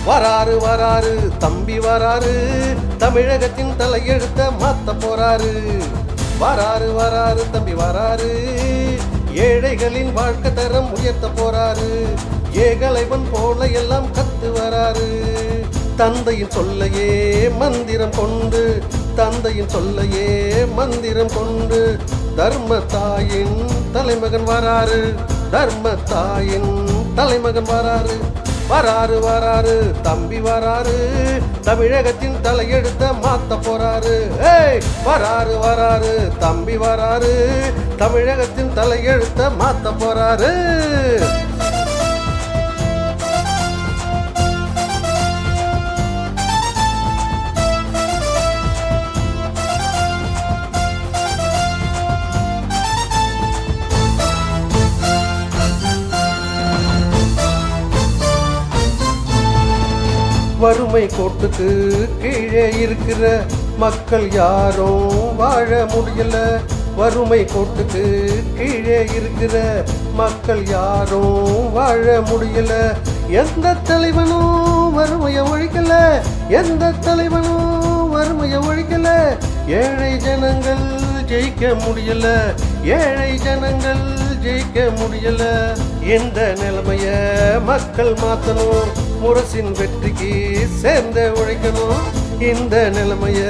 வராரு வராரு தம்பி வராரு, தமிழகத்தின் தலையெழுத்த மாத்த போறாரு. வராரு வராரு தம்பி வராரு, ஏழைகளின் வாழ்க்கை தரம் உயர்த்த போறாரு. ஏகலைவன் போல எல்லாம் கத்து வராரு. தந்தையின் சொல்லையே மந்திரம் கொண்டு, தந்தையின் சொல்லையே மந்திரம் கொண்டு, தர்ம தாயின் தலைமகன் வராரு. தர்ம தாயின் தலைமகன் வராரு. வராரு வராரு தம்பி வராரு, தமிழகத்தின் தலையெழுத்த மாத்த போறாரு. வராரு வராரு தம்பி வராரு, தமிழகத்தின் தலையெழுத்த மாத்த போறாரு. வறுமை கோட்டுக்கு கீழே இருக்கிற மக்கள் யாரும் வாழ முடியல. வறுமை கோட்டுக்கு கீழே இருக்கிற மக்கள் யாரும் வாழ முடியல. எந்த தலைவனும் வறுமையை ஒழிக்கல, எந்த தலைவனும் வறுமையை ஒழிக்கல. ஏழை ஜனங்கள் ஜெயிக்க முடியல, ஏழை ஜனங்கள் ஜெயிக்க முடியல. இந்த நிலைமைய மக்கள் மாத்தணும், முரசின் வெற்றிக்கு சேர்ந்த உழைக்கணும். இந்த நிலைமைய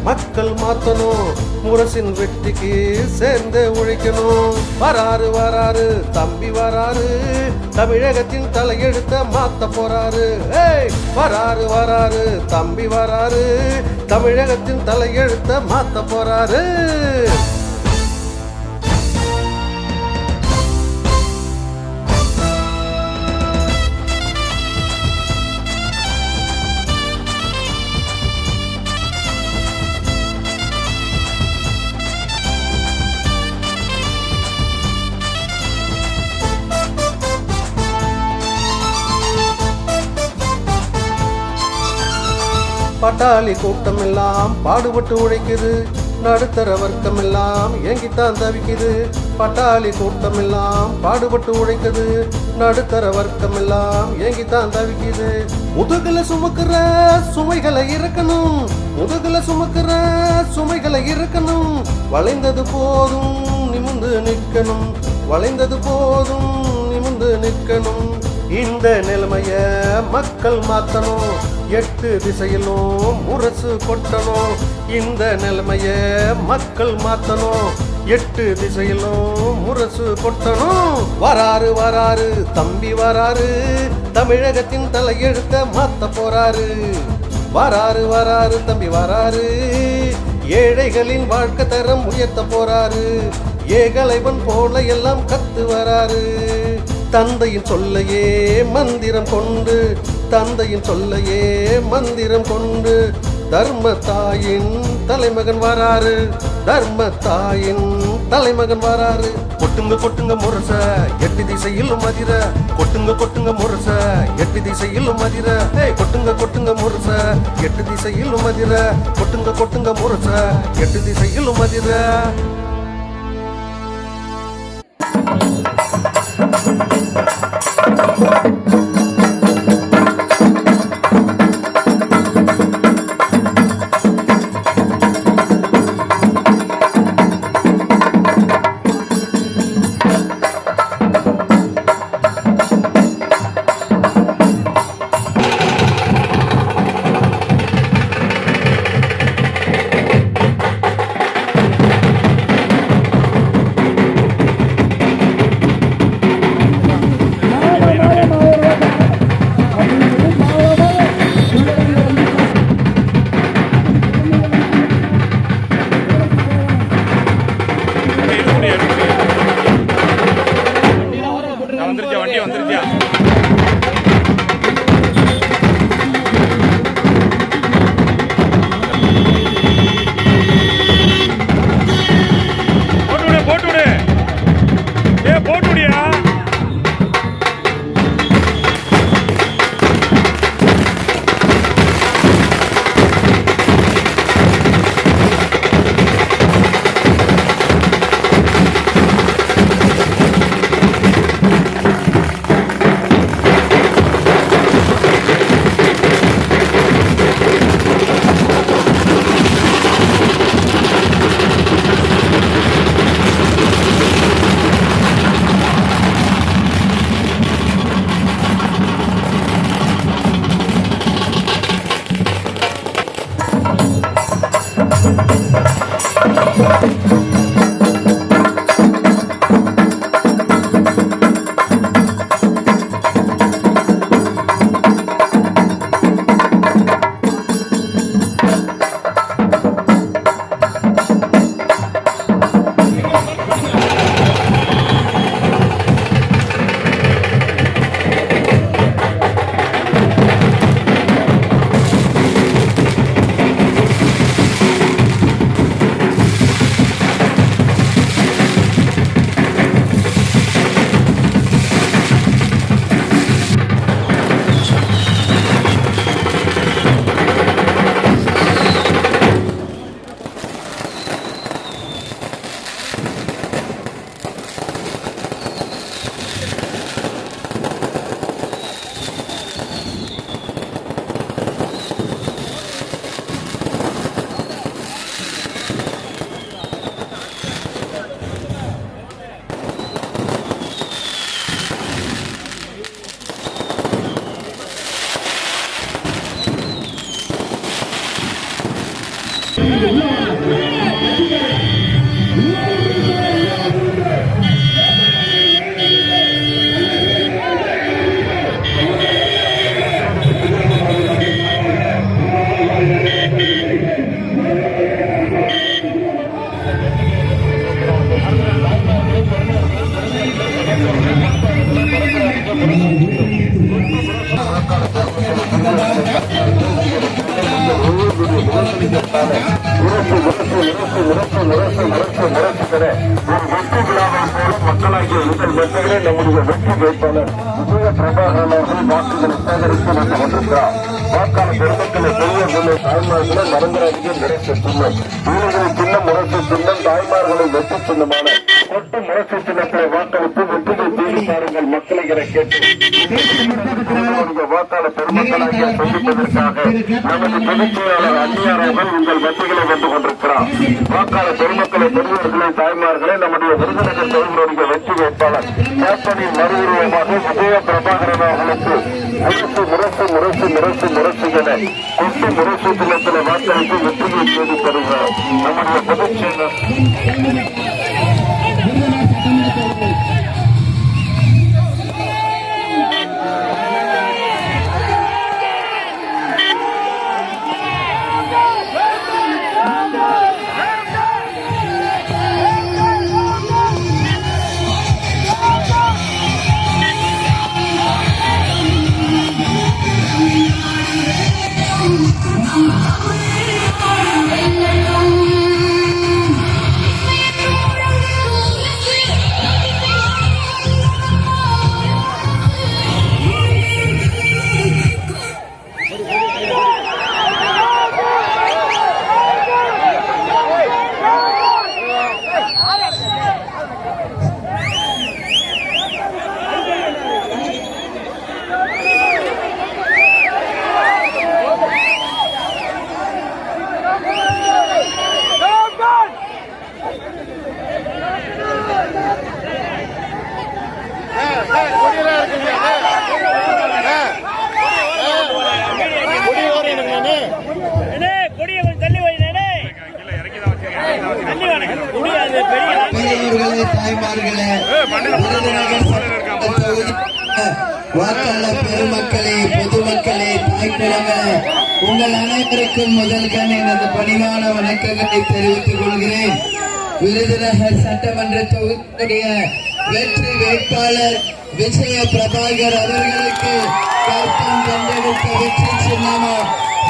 மக்கள் மாத்தணும், முரசின் வெற்றிக்கு சேர்ந்த உழைக்கணும். வராரு வராரு தம்பி வராரு, தமிழகத்தின் தலையெழுத்த மாத்த போறாரு. வராரு வராரு தம்பி வராரு, தமிழகத்தின் தலையெழுத்த மாத்த போறாரு. பட்டாளி கூட்டம் எல்லாம் பாடுபட்டு உழைக்குது, நடுத்தர வர்க்கம் எல்லாம் ஏங்கித்தான் தவிக்குது. பட்டாளி கூட்டம் எல்லாம் பாடுபட்டு உழைக்குது, நடுத்தர வர்க்கம் எல்லாம் ஏங்கித்தான் தவிக்குது. முதுகுல சுமக்கிற சுமைகளை இறக்கணும், முதுகுல சுமக்கிற சுமைகளை இறக்கணும். வளைந்தது போதும் நிமிந்து நிற்கணும், வளைந்தது போதும் நிமிந்து நிற்கணும். இந்த நிலைமைய மக்கள் மாத்தணும், 8 திசையிலும் முரசு கொட்டணும். இந்த நிலைமைய மக்கள் மாத்தணும், 8 திசையிலும் முரசு கொட்டணும். வராரு வராரு தம்பி வராரு, தமிழகத்தின் தலையெழுத்த மாத்த போறாரு. வராரு வராரு தம்பி வராரு, ஏழைகளின் வாழ்க்கை தரம் உயர்த்த போறாரு. ஏகலைவன் போல எல்லாம் கத்து வராரு. தந்தையின் சொல்லையே மந்திரம் கொண்டு, தந்தையின் சொல்லையே மந்திரம் கொண்டு, தர்ம தாயின் தலைமகன் வராரு. தர்ம தாயின் தலைமகன் வராரு. கொட்டுங்க கொட்டுங்க முரச 8 திசையிலும் மதிர, கொட்டுங்க கொட்டுங்க முரச 8 திசையிலும் மதிர. கொட்டுங்க கொட்டுங்க முரச 8 திசையிலும் மதிர, கொட்டுங்க கொட்டுங்க முரச 8 திசையிலும் மதிர. மக்களாகிய உங்கள் வெற்றிகளே நம்முடைய வெற்றி வேட்பாளர் விஜய பிரபாகரன் அவர்கள் வாக்குகளை சேகரித்து வந்து கொண்டிருக்கிறார். வாக்காளர் பெருமக்களை பெரியவர்களை தாய்மார்களை மறந்துடாதீங்க. நிறைய சின்னம் வீடுகளை சின்னம் முரசு சின்னம் தாய்மார்களை வெற்றி சின்னமான கொட்டு முரசு சின்னத்தை வாக்களித்து வெற்றியை தேடி பாருங்கள் மக்களை என கேட்டு வாக்காளர் பெருமக்களாகிய சந்திப்பதற்காக நமது பொதுச்செயலாளர் அந்நியாரர்கள் உங்கள் வெற்றிகளை வந்து கொண்டிருக்கிறார். வாக்காளர் பெருமக்களை பெரியவர்களை தாய்மார்களை நம்முடைய விருதுநகர் தொகுதியுடைய வெற்றி வேட்பாளர் கேப்டனின் மறு உருவமாக விஜய பிரபாகரன் அவர்களுக்கு முரசு முரசு முரசு முரசு முரசு என கொட்டு முரசு சின்னத்தில் வாக்களித்து வெற்றியை தேடி தருகிறார் நம்முடைய பொதுச்செயலர். தாய்மார்களே, வாக்காளர் பெருமக்களே, பொதுமக்களே, தாய்க்குளங்களே, உங்கள் அனைவருக்கும் முதல் கண் எனது பணிவான வணக்கங்களை தெரிவித்துக் கொள்கிறேன். விருதுநகர் சட்டமன்ற தொகுதியுடைய வெற்றி வேட்பாளர் விஜய பிரபாகர் அவர்களுக்கு கேப்டன் தேர்ந்தெடுத்த வெற்றி சின்னமா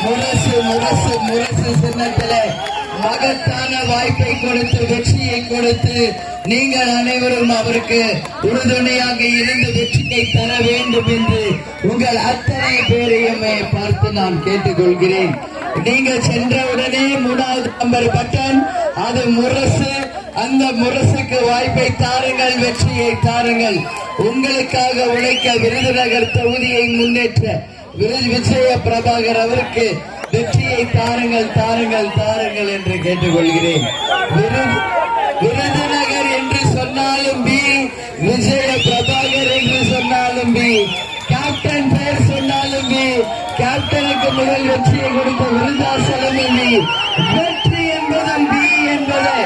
முரசு முரசு முரசு சின்னத்திலே மகத்தான வாய்ப்பை கொடுத்து வெற்றியை கொடுத்து நீங்கள் அனைவரும் அவருக்கு உறுதுணையாக இருந்து வெற்றியை தர வேண்டும் என்று உங்கள் அத்தனை பேரையுமே பார்த்து நான் கேட்டுக்கொள்கிறேன். நீங்கள் சென்றவுடனே 3வது நம்பர் பட்டன், அது முரசு. அந்த முரசுக்கு வாய்ப்பை தாருங்கள், வெற்றியை தாருங்கள். உங்களுக்காக உழைக்க விருதுநகர் தொகுதியை முன்னேற்ற விஜய பிரபாகர் அவருக்கு வெற்றியை தாருங்கள் தாருங்கள் தாருங்கள் என்று கேட்டுக்கொள்கிறேன். விருதுநகர் என்று சொன்னாலும் பி, விஜய பிரபாகர் என்று சொன்னாலும் பி, கேப்டன் பெயர் சொன்னாலும் பி, கேப்டனுக்கு முதல் வெற்றியை கொடுத்த விருதாசலமும் பி, வெற்றி என்பதும் பி என்பதை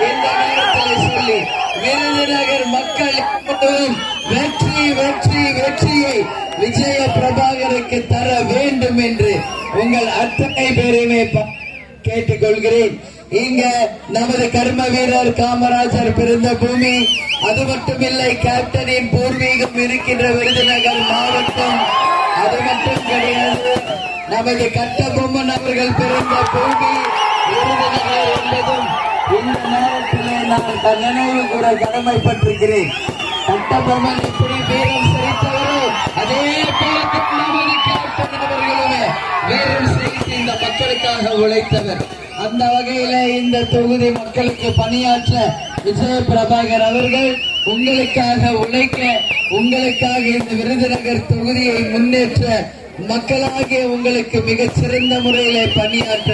இந்த நேரத்தில் சொல்லி விருதுநகர் மக்கள் எப்போதும் வெற்றி வெற்றி வெற்றியை விஜய பிரபாகருக்கு தர வேண்டும் என்று உங்கள் அத்தனை பேரையுமே கேட்டுக்கொள்கிறேன். இங்க நமது கர்ம வீரர் காமராஜர் பிறந்த பூமி, அது மட்டுமில்லை கேப்டனின் பூர்வீகம் இருக்கின்ற விருதுநகர் மாவட்டம். அது மட்டும் கிடையாது, நமது கட்டபொம்மன் அவர்கள் பிறந்த பூமி விருதுநகர் என்பதும் இந்த நேரத்திலே நான் நினைவு கூட கடமைப்பட்டிருக்கிறேன். கட்டபொம்மன் எப்படி வீரம் செலுத்தவரோ அதே போல நமது கேப்டன் அவர்களுமே வீரம் செய்து இந்த மக்களுக்காக உழைத்தவர். அந்த வகையில இந்த தொகுதி மக்களுக்கு பணியாற்ற விஜய பிரபாகர் அவர்கள் உங்களுக்காக உழைக்க, உங்களுக்காக இந்த விருதுநகர் தொகுதியை முன்னேற்ற, மக்களாகிய உங்களுக்கு மிகச் சிறந்த முறையில பணியாற்ற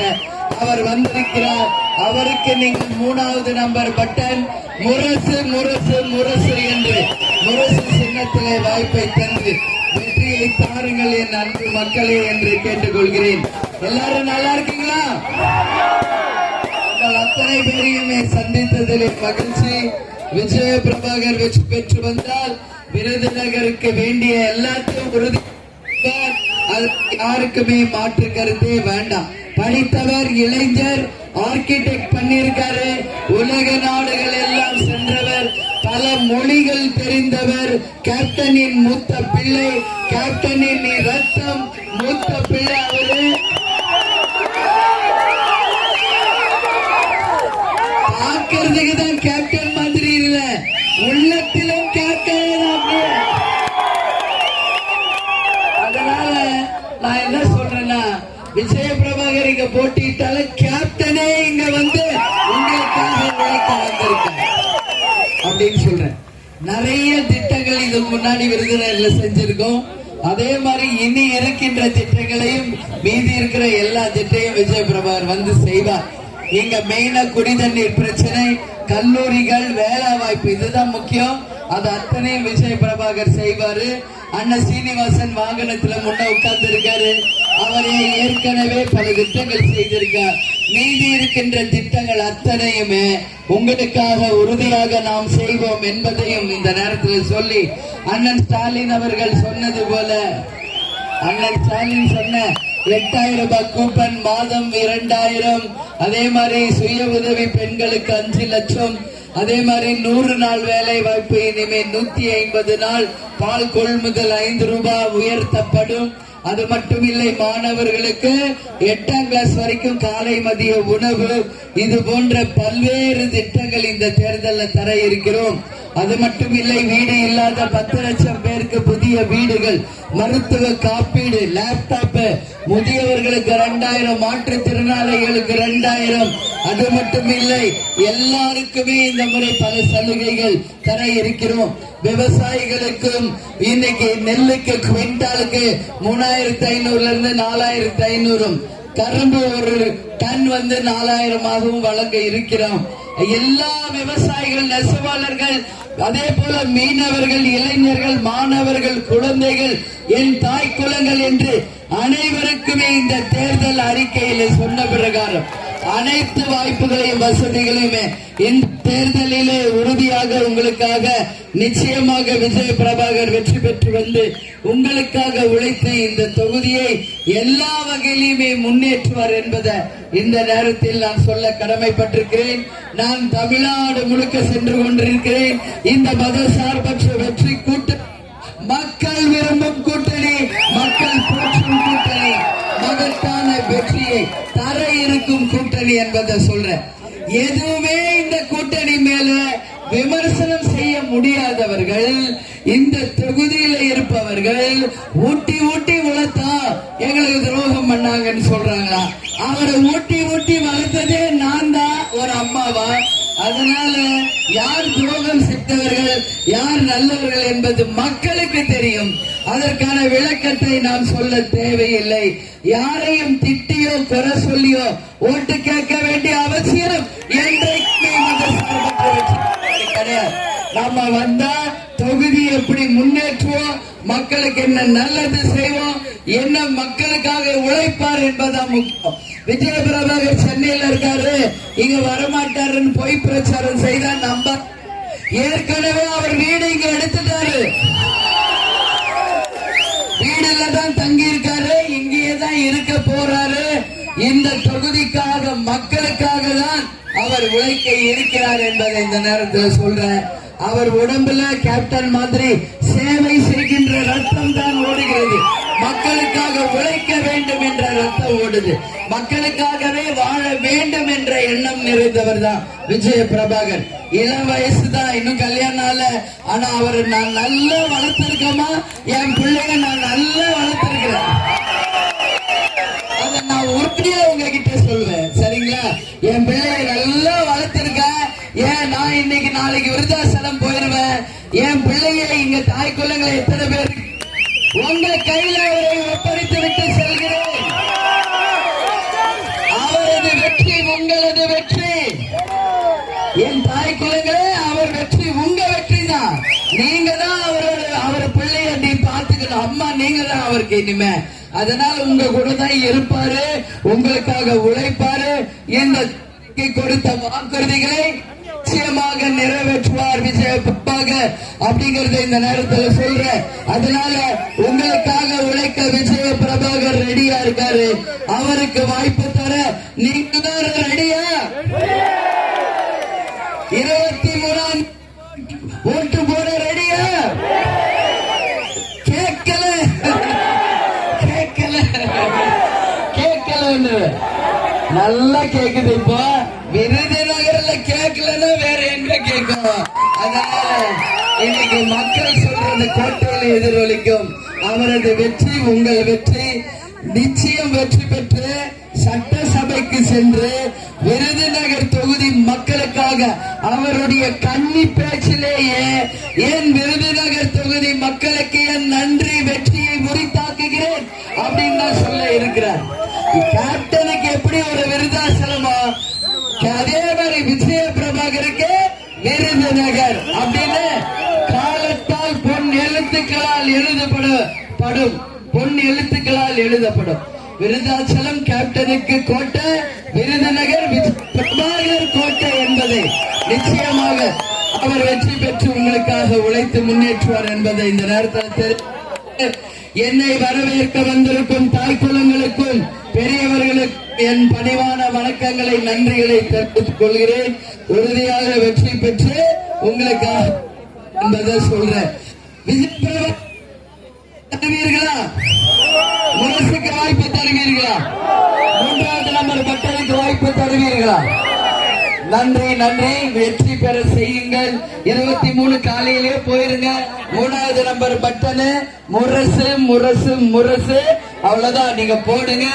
அவர் வந்திருக்கிறார். அவருக்கு நீங்கள் 3வது நம்பர் பட்டன் முரசு முரசு முரசு என்று முரசு சின்னத்திலே வாய்ப்பை தந்து வெற்றியை தாருங்கள் என் அன்பு மக்களே என்று கேட்டுக்கொள்கிறேன். எல்லாரும் நல்லா இருக்கீங்களா? அத்தனை பேரையுமே சந்தித்ததில் மகிழ்ச்சி. விஜய பிரபாகர் வெற்றி பெற்று வந்தால் விருதுநகருக்கு வேண்டிய எல்லாத்தையும் உறுதி, யாருக்குமே மாற்று கருத்தே வேண்டாம். படித்தவர், இளைஞர், ஆர்கிடெக்ட் பண்ணியிருக்காரு, உலக நாடுகள் எல்லாம் சென்றவர், பல மொழிகள் தெரிந்தவர், கேப்டனின் மூத்த பிள்ளை, கேப்டனின் ரத்தம் மூத்த பிள்ளை அவரு. பார்க்கறதுக்கு தான் கேப்டன் மாதிரி இல்ல, உள்ளத்திலும் கேப்டன். அதனால நான் என்ன சொல்றேன்னா, விஜய பிரபாகர் இங்க போட்டிட்டாலும் கேப்டனே இங்க வந்து உங்களுக்காக உழைக்க வந்திருக்காங்க அப்படின்னு சொல்றேன். நிறைய திட்டங்கள் இதுக்கு முன்னாடி விருதுநகர்ல செஞ்சிருக்கோம். அதே மாதிரி இனி இருக்கின்ற திட்டங்களையும், மீதி இருக்கிற எல்லா திட்டையும் விஜய பிரபாகர் வந்து செய்வார். இங்க மெயினா குடிதண்ணீர் பிரச்சனை, கல்லூரிகள், வேலை வாய்ப்பு, இதுதான் முக்கியம். அது அத்தனையும் விஜய பிரபாகர் செய்வாரு. அண்ணன் சீனிவாசன் வாகனத்துல முன்ன உட்கார்ந்து இருக்காரு, அவரே ஏற்கனவே பல திட்டங்கள் செய்திருக்கார். மீதி இருக்கின்ற திட்டங்கள் அத்தனையுமே உங்களுக்காக உறுதியாக நாம் செய்வோம் என்பதையும் இந்த நேரத்தில் சொல்லி, அண்ணன் ஸ்டாலின் அவர்கள் சொன்னது போல, அண்ணன் ஸ்டாலின் சொன்ன 8000 ரூபாய் கூப்பன், மாதம் 2000, அதே மாதிரி சுய உதவி பெண்களுக்கு 5 லட்சம், அதே மாதிரி 100 நாள் வேலை வாய்ப்பு இனிமே 150 நாள், பால் கொள்முதல் 5 ரூபாய் உயர்த்தப்படும். அது மட்டும் இல்லை, மாணவர்களுக்கு 8ஆம் கிளாஸ் வரைக்கும் காலை மதிய உணவு, இது போன்ற பல்வேறு திட்டங்கள் இந்த தேர்தலில் தர இருக்கிறோம். அது மட்டும் இல்லை, வீடு இல்லாத 10 லட்சம் பேருக்கு புதிய வீடுகள், மருத்துவ காப்பீடு, லேப்டாப், முதியவர்களுக்கு 2000, மாற்றுத்திறனாளிகளுக்கு 2000. அது மட்டும் இல்லை, எல்லாருக்குமே இந்த முறை பல சலுகைகள் தர இருக்கிறோம். விவசாயிகளுக்கும் இன்னைக்கு நெல்லுக்கு குவிண்டாலுக்கு 3500 இருந்து 4500, கரும்பு ஒரு டன் வந்து 4000 வழங்க இருக்கிறோம். எல்லா விவசாயிகள், நெசவாளர்கள், அதே போல மீனவர்கள், இளைஞர்கள், மாணவர்கள், குழந்தைகள், என் தாய் குலங்கள் என்று அனைவருக்குமே இந்த தேர்தல் அறிக்கையில் சொன்ன பிரகாரம் அனைத்து வாய்ப்புகளையும் வசதிகளையுமே இந்த தேர்தலிலே உறுதியாக உங்களுக்காக நிச்சயமாக விஜய பிரபாகர் வெற்றி பெற்று வந்து உங்களுக்காக உழைத்து இந்த தொகுதியை எல்லா வகையிலுமே முன்னேற்றுவார் என்பதை இந்த நேரத்தில் நான் சொல்ல கடமைப்பட்டிருக்கிறேன். நான் தமிழ்நாடு முழுக்க சென்று கொண்டிருக்கிறேன். இந்த மத சார்பற்ற வெற்றி கூட்டணி, மக்கள் விரும்பும் கூட்டணி, மக்கள் போற்றும் கூட்டணி, மகத்தான வெற்றியை தர இருக்கும் கூட்டணி என்பதை சொல்றேன். எதுவுமே இந்த கூட்டணி மேல விமர்சனம் செய்ய முடியாதவர்கள், இந்த தொகுதியில இருப்பவர்கள் ஊட்டி ஊட்டி வளர்த்தா எங்களுக்கு துரோகம் பண்ணாங்கன்னு சொல்றாங்களா? அவரை ஊட்டி ஊட்டி வளர்த்ததே நான் தான், ஒரு அம்மாவா? அதனால யார் துரோகம் செய்தவர்கள், யார் நல்லவர்கள் என்பது மக்களுக்கு தெரியும். அதற்கான விளக்கத்தை நான் சொல்ல தேவையில்லை. யாரையும் திட்டியோ குறை சொல்லியோ ஓட்டு கேட்க வேண்டிய அவசியம் என்றைக்குமே கிடையாது. நம்ம வந்தா தொகுதி எப்படி முன்னேற்றுவோம், மக்களுக்கு என்ன நல்லது செய்வோம், என்ன மக்களுக்காக உழைப்பார் என்பதான் முக்கியம். விஜய பிரபாகர் சென்னையில இருக்காரு, இங்க வரமாட்டாருன்னு பொய் பிரச்சாரம் செய்தா நம்ப. ஏற்கனவே அவர் வீடு இங்க எடுத்துட்டாரு, வீடுல தான் தங்கி இருக்காரு, இங்கேயே தான் இருக்க போறாரு. இந்த தொகுதிக்காக, மக்களுக்காக தான் அவர் உழைக்க இருக்கிறார் என்பதை இந்த நேரத்தில் சொல்றேன். அவர் உடம்புல கேப்டன் மாதிரி சேவை செய்கின்ற ரத்தம் தான் ஓடுகிறது. மக்களுக்காக உழைக்க வேண்டும் என்ற ரத்தம் ஓடுது. மக்களுக்காகவே வாழ வேண்டும் என்ற எண்ணம் நிறைந்தவர் தான் விஜய பிரபாகர். இளம் வயசு தான், இன்னும் கல்யாணம் ஆல. ஆனா அவர் நான் நல்லா வளர்த்திருக்கமா, என் பிள்ளைங்க நான் நல்லா வளர்த்திருக்கிறேன். அதை நான் உறுதியா உங்ககிட்ட சொல்வேன், சரிங்களா? என் பிள்ளைங்க நல்லா வளர்த்திருக்கேன். ஏன் நான் இன்னைக்கு நாளைக்கு விருதாசலம் போயிருவேன். என் பிள்ளைங்க இங்க தாய் குலங்களை எத்தனை பேர் உங்க கையில அவரை ஒப்படைத்து விட்டு செல்கிறேன். அவரது வெற்றி உங்களது வெற்றி. என் தாய் குலங்களே, அவர் வெற்றி உங்க வெற்றி தான். நீங்க தான் அவர் பிள்ளைய நீ பார்த்துக்கணும். அம்மா நீங்க தான் அவருக்கு இனிமே. அதனால உங்க கூட தான் இருப்பாரு, உங்களுக்காக உழைப்பாரு. இந்த கொடுத்த வாக்குறுதிகளை நிச்சயமாக நிறைவேற்றுவார் விஜய பிரபாகர் அப்படிங்கறத இந்த நேரத்தில் சொல்றேன். அதனால உங்களுக்காக உழைக்க விஜய பிரபாகர் ரெடியா இருக்காரு. அவருக்கு வாய்ப்பு தர நீங்க தான் ரெடியா? 23ஆம் ஓட்டு போட ரெடியா? கேட்கல கேட்கல கேட்கல நல்லா கேக்குது. இப்போ விருதுநகர்ல கேட்கலன்னா வேற எங்க கேட்கும்? அதனால இன்னைக்கு மக்கள் சொல்றது கோட்டையில எதிரொலிக்கும். அவரது வெற்றி உங்கள் வெற்றி. நிச்சயம் வெற்றி பெற்று சட்டசபைக்கு சென்று விருதுநகர் தொகுதி மக்களுக்காக அவருடைய கன்னி பேச்சிலேயே என் விருதுநகர் தொகுதி மக்களுக்கு என் நன்றி வெற்றியை முறித்தாக்குகிறேன் அப்படின்னு தான் சொல்ல இருக்கிறார். கேப்டனுக்கு எப்படி ஒரு விருதாசலமா, அதே மாதிரி விஜய பிரபாகருக்கு விருதுநகர் அப்படின்னு காலத்தால் பொன் எழுத்துக்களால் எழுதப்படும். பொன் எழுத்துக்களால் எழுதப்படும். விருதாச்சலம் கேப்டனுக்கு கோட்டை, விருதுநகர் பிரபாகர் கோட்டை என்பதை நிச்சயமாக அவர் வெற்றி பெற்று உங்களுக்காக உழைத்து முன்னேற்றுவார் என்பதை இந்த நேரத்தில் என்னை வரவேற்க வந்திருக்கும் தாய்க்குலங்களுக்கும் பெரியவர்களுக்கும் என் பணிவான வணக்கங்களை நன்றிகளை தெரிவித்துக் கொள்கிறேன். உறுதியாக வெற்றி பெற்று உங்களுக்காக என்பதை சொல்றேன். தருவீர்களா? முரசுக்கு வாய்ப்பு தருவீர்களா? 3வது நம்பர் பட்டனுக்கு வாய்ப்பு தருவீர்களா? நன்றி நன்றி. வெற்றி பெற செய்யுங்கள். 23 காலையிலே போயிருங்க. 3வது நம்பர் பட்டனு முரசு முரசு முரசு. அவ்வளவுதான், நீங்க போடுங்க.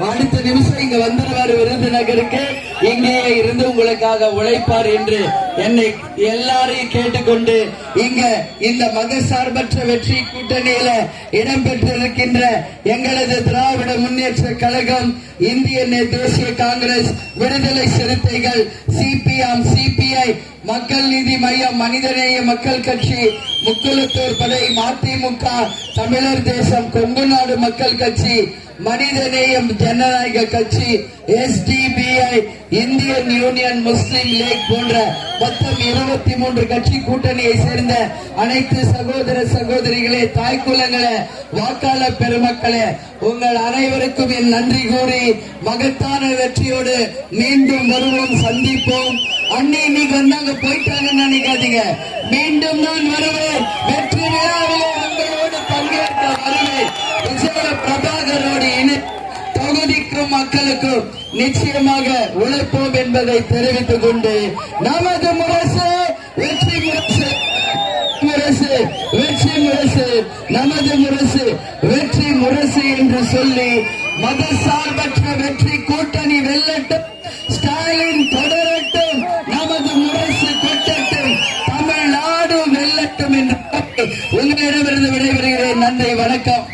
அடுத்த நிமிஷம் இங்க வந்துருவாரு விருதுநகருக்கு. இங்கேயே இருந்து உங்களுக்காக உழைப்பார் என்று என்னை எல்லாரையும் கேட்டுக்கொண்டு இங்க இந்த மதசார்பற்ற வெற்றி கூட்டணியில இடம்பெற்றிருக்கின்ற எங்களது திராவிட முன்னேற்ற கழகம், இந்திய தேசிய காங்கிரஸ், விடுதலை சிறுத்தைகள், சிபிஎம், சிபிஐ, மக்கள் நீதி மையம், மனிதநேய மக்கள் கட்சி, முக்குளத்தூர் படை, மதிமுக, தமிழர் தேசம், கொங்கு நாடு மக்கள் கட்சி, மனிதநேயம் ஜனநாயக கட்சி, SDBI, இந்தியன் யூனியன் முஸ்லிம் லீக் போன்ற மொத்தம் 23 கட்சி கூட்டணியை சேர்ந்த அனைத்து சகோதர சகோதரிகளே, தாய்க்குலங்களே, வாக்காளர் பெருமக்களே, உங்கள் அனைவருக்கும் என் நன்றி கூறி மகத்தான வெற்றியோடு மீண்டும் வருவோம், சந்திப்போம். அண்ணி இன்னைக்கு வந்தாங்க போயிட்டாங்கன்னு நினைக்காதீங்க. மீண்டும் நான் வருவேன். வெற்றி விழாவிலே உங்களோடு பங்கேற்க வருவேன். விஜய பிரபாகரோடு தொகுதிக்கும் மக்களுக்கும் நிச்சயமாக உழைப்போம் என்பதை தெரிவித்துக் கொண்டு நமது முரசு வெற்றி முரசு முரசு வெற்றி முரசு நமது முரசு வெற்றி முரசு என்று சொல்லி மதசார்பற்ற வெற்றி கூட்டணி வெல்லட்டும், ஸ்டாலின் தொடரட்டும், நமது முரசு கொட்டட்டும், தமிழ்நாடு வெல்லட்டும் என்று உங்களிடமிருந்து விடைபெறுகிறேன். நன்றி, வணக்கம்.